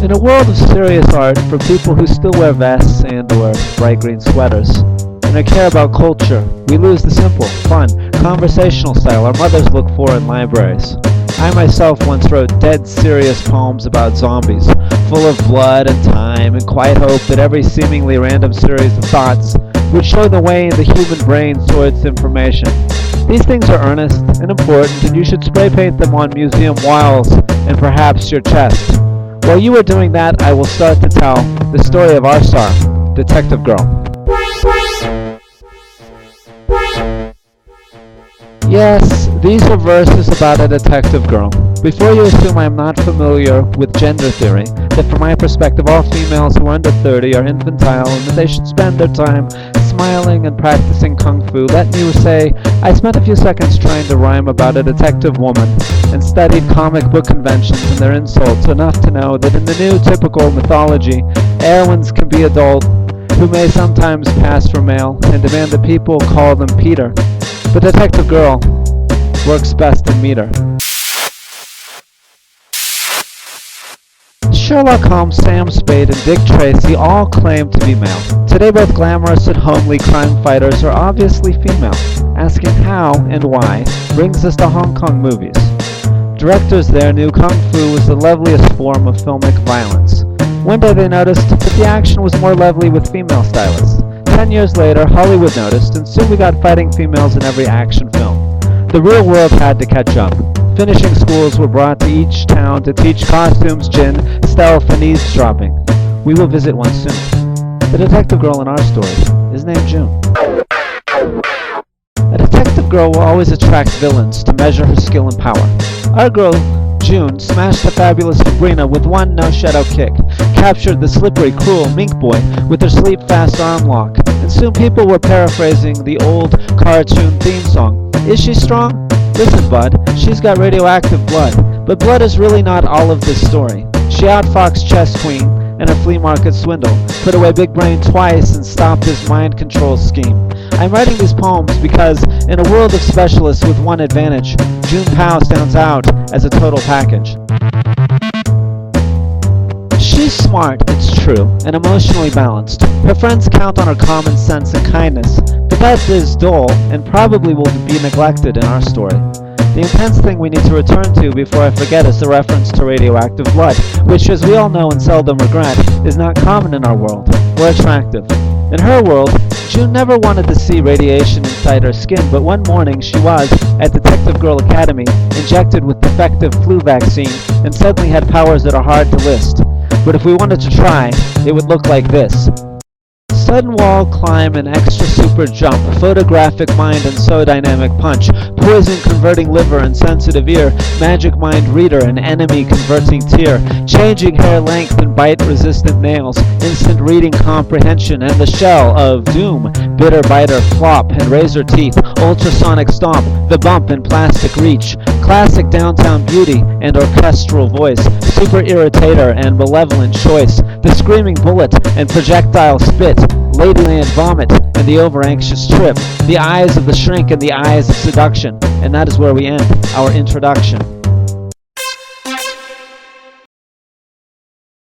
In a world of serious art for people who still wear vests and or bright green sweaters, and who care about culture, we lose the simple, fun, conversational style our mothers look for in libraries. I myself once wrote dead serious poems about zombies, full of blood and time and quiet hope that every seemingly random series of thoughts would show the way the human brain sorts information. These things are earnest and important, and you should spray paint them on museum walls and perhaps your chest. While you are doing that, I will start to tell the story of our star, Detective Girl. Yes, these are verses about a detective girl. Before you assume I am not familiar with gender theory, that from my perspective all females who are under 30 are infantile and that they should spend their time smiling and practicing kung fu, let me say I spent a few seconds trying to rhyme about a detective woman and studied comic book conventions and their insults enough to know that in the new typical mythology, heroines can be adult who may sometimes pass for male and demand that people call them Peter. The detective girl works best in meter. Sherlock Holmes, Sam Spade, and Dick Tracy all claim to be male. Today both glamorous and homely crime fighters are obviously female. Asking how and why brings us to Hong Kong movies. Directors there knew kung fu was the loveliest form of filmic violence. One day they noticed that the action was more lovely with female stylists. 10 years later, Hollywood noticed, and soon we got fighting females in every action film. The real world had to catch up. Finishing schools were brought to each town to teach costumes, gin, stealth, and eavesdropping. We will visit one soon. The detective girl in our story is named June. A detective girl will always attract villains to measure her skill and power. Our girl, June, smashed the fabulous Sabrina with one no-shadow kick, captured the slippery, cruel Mink Boy with her sleep-fast arm lock, and soon people were paraphrasing the old cartoon theme song. Is she strong? Listen, bud, she's got radioactive blood, but blood is really not all of this story. She outfoxed Chess Queen and a flea market swindle, put away Big Brain twice, and stopped his mind control scheme. I'm writing these poems because, in a world of specialists with one advantage, June Pao stands out as a total package. She's smart, it's true, and emotionally balanced. Her friends count on her common sense and kindness, but that is dull and probably will be neglected in our story. The intense thing we need to return to before I forget is the reference to radioactive blood, which, as we all know and seldom regret, is not common in our world, or attractive. In her world, June never wanted to see radiation inside her skin, but one morning she was, at Detective Girl Academy, injected with defective flu vaccine, and suddenly had powers that are hard to list. But if we wanted to try, it would look like this. Sudden wall climb and extra super jump, photographic mind and so dynamic punch, poison converting liver and sensitive ear, magic mind reader and enemy converting tear, changing hair length and bite resistant nails, instant reading comprehension and the shell of doom, bitter biter flop and razor teeth, ultrasonic stomp, the bump and plastic reach, classic downtown beauty and orchestral voice, super irritator and malevolent choice, the screaming bullet and projectile spit, Ladyland vomit and the over-anxious trip, the eyes of the shrink and the eyes of seduction, and that is where we end our introduction.